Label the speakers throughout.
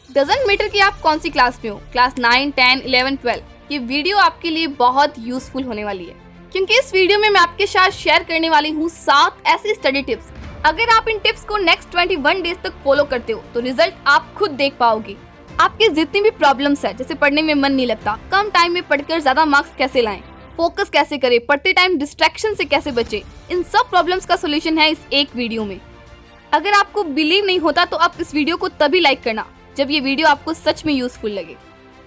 Speaker 1: Doesn't matter कि आप कौन सी क्लास में हो, क्लास 9, 10, 11, 12, ये वीडियो आपके लिए बहुत यूजफुल होने वाली है, क्योंकि इस वीडियो में मैं आपके साथ शेयर करने वाली हूँ 7 ऐसी स्टडी टिप्स। अगर आप इन टिप्स को नेक्स्ट 21 डेज तक फॉलो करते हो तो रिजल्ट आप खुद देख पाओगे। आपके जितनी भी प्रॉब्लम्स है, जैसे पढ़ने में मन नहीं लगता, कम टाइम में पढ़कर ज्यादा मार्क्स कैसे लाएं, फोकस कैसे करें, पढ़ते टाइम डिस्ट्रैक्शन से कैसे बचे, इन सब प्रॉब्लम्स का सोल्यूशन है इस एक वीडियो में। अगर आपको बिलीव नहीं होता तो आप इस वीडियो को तभी लाइक करना जब ये वीडियो आपको सच में यूजफुल लगे।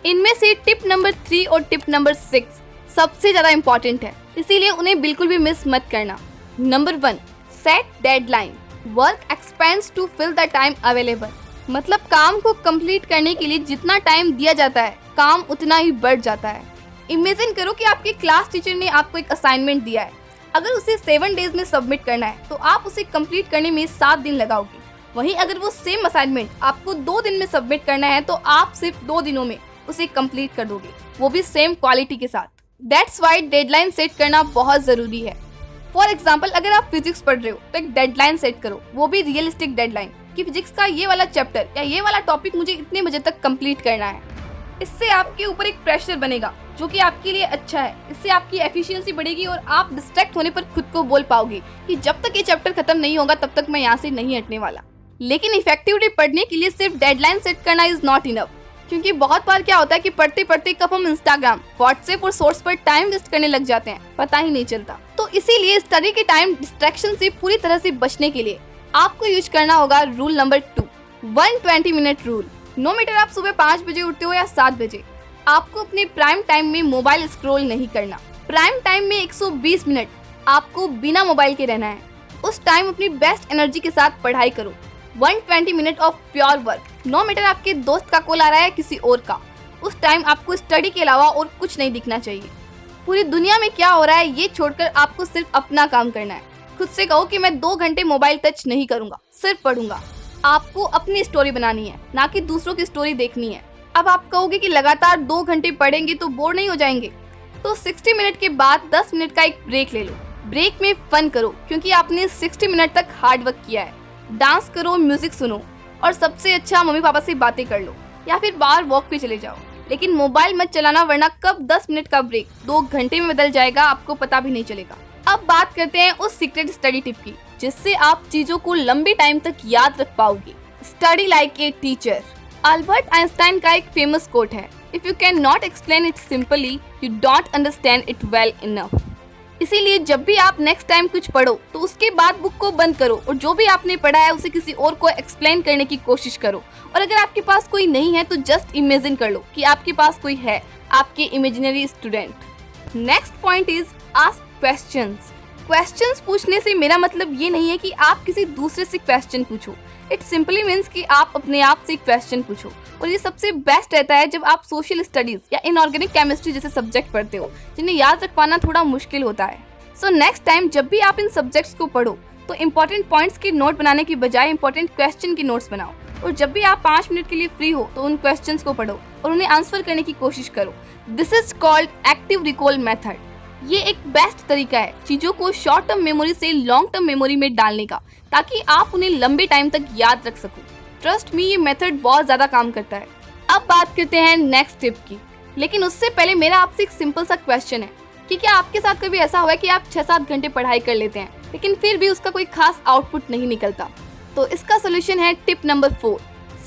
Speaker 1: इनमें से टिप नंबर 3 और टिप नंबर 6 सबसे ज्यादा इंपॉर्टेंट है, इसीलिए उन्हें बिल्कुल भी मिस मत करना। Number 1, set deadline. Work expands to fill the time available. मतलब काम को कंप्लीट करने के लिए जितना टाइम दिया जाता है, काम उतना ही बढ़ जाता है। इमेजिन करो कि आपके क्लास टीचर ने आपको एक असाइनमेंट दिया है। अगर उसे 7 डेज में सबमिट करना है तो आप उसे कंप्लीट करने में 7 दिन लगाओगे। वहीं अगर वो सेम असाइनमेंट आपको 2 दिन में सबमिट करना है तो आप सिर्फ 2 दिनों में उसे कंप्लीट कर दोगे, वो भी सेम क्वालिटी के साथ। दैट्स वाई डेडलाइन सेट करना बहुत जरूरी है। फॉर एग्जाम्पल, अगर आप फिजिक्स पढ़ रहे हो तो एक डेडलाइन सेट करो, वो भी रियलिस्टिक डेडलाइन, कि फिजिक्स का ये वाला चैप्टर या ये वाला टॉपिक मुझे इतने बजे तक कंप्लीट करना है। इससे आपके ऊपर एक प्रेशर बनेगा जो कि आपके लिए अच्छा है। इससे आपकी एफिशिएंसी बढ़ेगी और आप डिस्ट्रैक्ट होने पर खुद को बोल पाओगे कि जब तक ये चैप्टर खत्म नहीं होगा तब तक मैं यहाँ से नहीं हटने वाला। लेकिन इफेक्टिवली पढ़ने के लिए सिर्फ डेडलाइन सेट करना इज नॉट इनफ, क्योंकि बहुत बार क्या होता है कि पढ़ते पढ़ते कब हम इंस्टाग्राम, व्हाट्सएप और सोर्स पर टाइम वेस्ट करने लग जाते हैं, पता ही नहीं चलता। तो इसीलिए स्टडी के टाइम डिस्ट्रैक्शन से पूरी तरह से बचने के लिए आपको यूज करना होगा rule number 2, 120 minute rule. No matter आप सुबह 5 बजे उठते हो या 7 बजे, आपको अपने प्राइम टाइम में मोबाइल स्क्रॉल नहीं करना। प्राइम टाइम में 120 मिनट आपको बिना मोबाइल के रहना है। उस टाइम अपनी बेस्ट एनर्जी के साथ पढ़ाई करो। 120 minute of pure work. No matter आपके दोस्त का कॉल आ रहा है, किसी और का, उस टाइम आपको स्टडी के अलावा और कुछ नहीं दिखना चाहिए। पूरी दुनिया में क्या हो रहा है ये छोड़कर आपको सिर्फ अपना काम करना है। खुद से कहो कि मैं 2 घंटे मोबाइल टच नहीं करूंगा, सिर्फ पढ़ूंगा। आपको अपनी स्टोरी बनानी है, ना कि दूसरों की स्टोरी देखनी है। अब आप कहोगे कि लगातार 2 घंटे पढ़ेंगे तो बोर नहीं हो जाएंगे, तो 60 मिनट के बाद 10 मिनट का एक ब्रेक ले लो। ब्रेक में फन करो, क्योंकि आपने 60 मिनट तक हार्ड वर्क किया है। डांस करो, म्यूजिक सुनो और सबसे अच्छा मम्मी पापा से बातें कर लो या फिर बाहर वॉक पे चले जाओ। लेकिन मोबाइल मत चलाना, वरना कब 10 मिनट का ब्रेक 2 घंटे में बदल जाएगा आपको पता भी नहीं चलेगा। अब बात करते हैं उस सीक्रेट स्टडी टिप की जिससे आप चीजों को लंबे टाइम तक याद रख पाओगे। Study like a teacher. Albert Einstein का एक फेमस कोट है, if you can not explain it simply you don't understand it well enough. इसीलिए जब भी आप नेक्स्ट टाइम कुछ पढ़ो तो उसके बाद बुक को बंद करो और जो भी आपने पढ़ा है उसे किसी और को एक्सप्लेन करने की कोशिश करो। और अगर आपके पास कोई नहीं है तो जस्ट इमेजिन कर लो कि आपके पास कोई है, आपके imaginary student. Next point is ask questions. Questions पूछने से मेरा मतलब ये नहीं है कि आप किसी दूसरे से क्वेश्चन पूछो। इट सिंपली मीन्स कि आप अपने आप से क्वेश्चन पूछो। और ये सबसे बेस्ट रहता है जब आप सोशल स्टडीज या इनऑर्गेनिक केमिस्ट्री जैसे सब्जेक्ट पढ़ते हो, जिन्हें याद रख पाना थोड़ा मुश्किल होता है। सो नेक्स्ट टाइम जब भी आप इन सब्जेक्ट्स को पढ़ो तो इंपॉर्टेंट पॉइंट्स के नोट बनाने की बजाय इंपॉर्टेंट क्वेश्चन के नोट्स बनाओ। और जब भी आप 5 मिनट के लिए फ्री हो तो उन क्वेश्चंस को पढ़ो और उन्हें आंसर करने की कोशिश करो। This is called active recall method. ये एक बेस्ट तरीका है चीजों को शॉर्ट टर्म मेमोरी से लॉन्ग टर्म मेमोरी में डालने का, ताकि आप उन्हें लंबे टाइम तक याद रख सको। ट्रस्ट मी, ये मेथड बहुत ज्यादा काम करता है। अब बात करते हैं नेक्स्ट टिप की, लेकिन उससे पहले मेरा आपसे एक सिंपल सा क्वेश्चन है कि क्या आपके साथ कभी ऐसा हुआ है कि आप 6-7 घंटे पढ़ाई कर लेते हैं लेकिन फिर भी उसका कोई खास आउटपुट नहीं निकलता? तो इसका सोल्यूशन है tip number 4,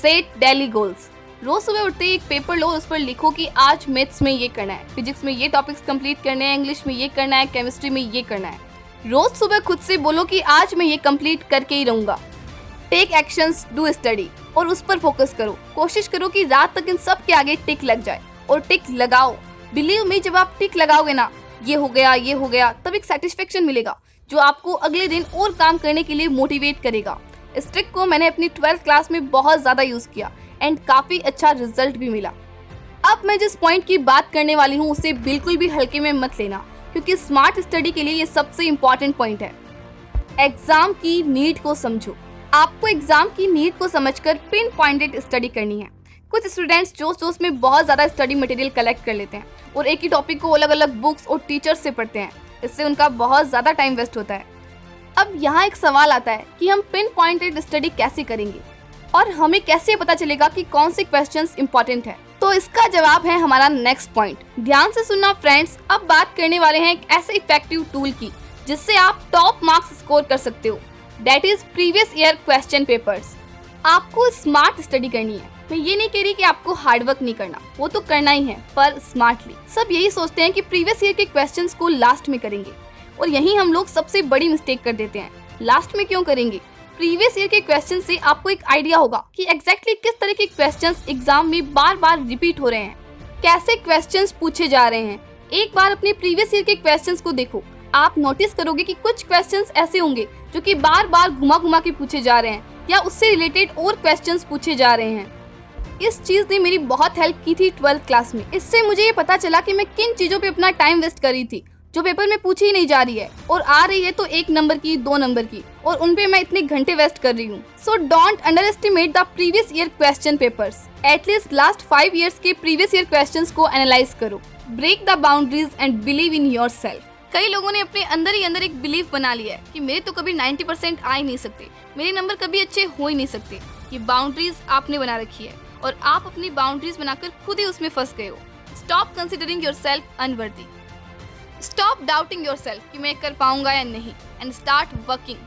Speaker 1: set daily goals. रोज सुबह उठते ही एक पेपर लो, उस पर लिखो कि आज मैथ्स में ये करना है, फिजिक्स में ये टॉपिक्स कंप्लीट करने हैं, इंग्लिश में ये करना है, केमिस्ट्री में ये करना है। रोज सुबह खुद से बोलो कि आज मैं ये कंप्लीट करके ही रहूंगा। टेक एक्शंस, डू स्टडी और उस पर फोकस करो। कोशिश करो कि रात तक इन सब के आगे टिक लग जाए और टिक लगाओ। बिलीव मी, जब आप टिक लगाओगे ना, ये हो गया, तब एक सेटिस्फेक्शन मिलेगा जो आपको अगले दिन और काम करने के लिए मोटिवेट करेगा। इस ट्रिक को मैंने अपनी 12th क्लास में बहुत ज्यादा यूज किया एंड काफी अच्छा रिजल्ट भी मिला। अब मैं जिस पॉइंट की बात करने वाली हूँ उसे बिल्कुल भी हल्के में मत लेना, क्योंकि स्मार्ट स्टडी के लिए ये सबसे इम्पोर्टेंट पॉइंट है। एग्जाम की नीड को समझो। आपको एग्जाम की नीड को समझकर पिन पॉइंटेड स्टडी करनी है। कुछ स्टूडेंट्स जोश में बहुत ज्यादा स्टडी मटेरियल कलेक्ट कर लेते हैं और एक ही टॉपिक को अलग अलग बुक्स और टीचर्स से पढ़ते हैं। इससे उनका बहुत ज्यादा टाइम वेस्ट होता है। अब यहाँ एक सवाल आता है कि हम पिन पॉइंटेड स्टडी कैसे करेंगे। और हमें कैसे पता चलेगा कि कौन से क्वेश्चंस इंपॉर्टेंट है? तो इसका जवाब है हमारा नेक्स्ट पॉइंट। ध्यान से सुनना फ्रेंड्स, अब बात करने वाले हैं एक ऐसे इफेक्टिव टूल की जिससे आप टॉप मार्क्स स्कोर कर सकते हो, that is previous year question papers. आपको स्मार्ट स्टडी करनी है। मैं ये नहीं कह रही कि आपको हार्डवर्क नहीं करना, वो तो करना ही है, पर स्मार्टली। सब यही सोचते हैं कि प्रीवियस ईयर के क्वेश्चंस को लास्ट में करेंगे, और यही हम लोग सबसे बड़ी मिस्टेक कर देते हैं। लास्ट में क्यों करेंगे? प्रीवियस ईयर के क्वेश्चन से आपको एक आइडिया होगा कि एग्जैक्टली किस तरह के क्वेश्चंस एग्जाम में बार बार रिपीट हो रहे हैं, कैसे क्वेश्चंस पूछे जा रहे हैं। एक बार अपने प्रीवियस ईयर के क्वेश्चंस को देखो, आप नोटिस करोगे कि कुछ क्वेश्चंस ऐसे होंगे जो कि बार बार घुमा घुमा के पूछे जा रहे हैं, या उससे रिलेटेड और क्वेश्चंस पूछे जा रहे हैं। इस चीज ने मेरी बहुत हेल्प की थी 12th क्लास में। इससे मुझे ये पता चला कि मैं किन चीजों पे अपना टाइम वेस्ट कर रही थी जो पेपर में पूछी ही नहीं जा रही है, और आ रही है तो 1 नंबर की, 2 नंबर की, और उन पे मैं इतने घंटे वेस्ट कर रही हूँ। So don't underestimate the previous year question papers. At least last 5 years के प्रीवियस ईयर क्वेश्चंस को एनालाइज करो। Break the boundaries and believe in yourself. कई लोगों ने अपने अंदर ही अंदर एक बिलीफ बना लिया है कि मेरे तो कभी 90% आ ही नहीं सकते, मेरे नंबर कभी अच्छे हो ही नहीं सकते। ये बाउंड्रीज आपने बना रखी है, और आप अपनी बाउंड्रीज बनाकर खुद ही उसमें फंस गए हो। Stop considering yourself unworthy. Stop doubting yourself कि मैं कर पाऊंगा या नहीं, एंड स्टार्ट वर्किंग।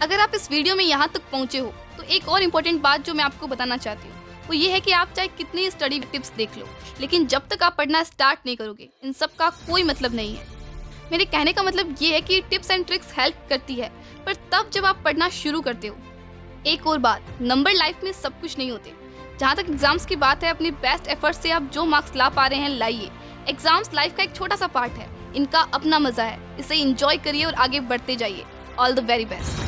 Speaker 1: अगर आप इस वीडियो में यहाँ तक पहुँचे हो तो एक और इम्पोर्टेंट बात जो मैं आपको बताना चाहती हूँ वो ये है कि आप चाहे कितनी स्टडी टिप्स देख लो, लेकिन जब तक आप पढ़ना स्टार्ट नहीं करोगे इन सब का कोई मतलब नहीं है। मेरे कहने का मतलब ये है कि टिप्स एंड ट्रिक्स हेल्प करती है, पर तब जब आप पढ़ना शुरू करते हो। एक और बात, नंबर लाइफ में सब कुछ नहीं होते। जहाँ तक एग्जाम्स की बात है, अपनी बेस्ट एफर्ट से आप जो मार्क्स ला पा रहे हैं लाइए। एग्जाम्स लाइफ का एक छोटा सा पार्ट है, इनका अपना मजा है, इसे एंजॉय करिए और आगे बढ़ते जाइए। All the very best.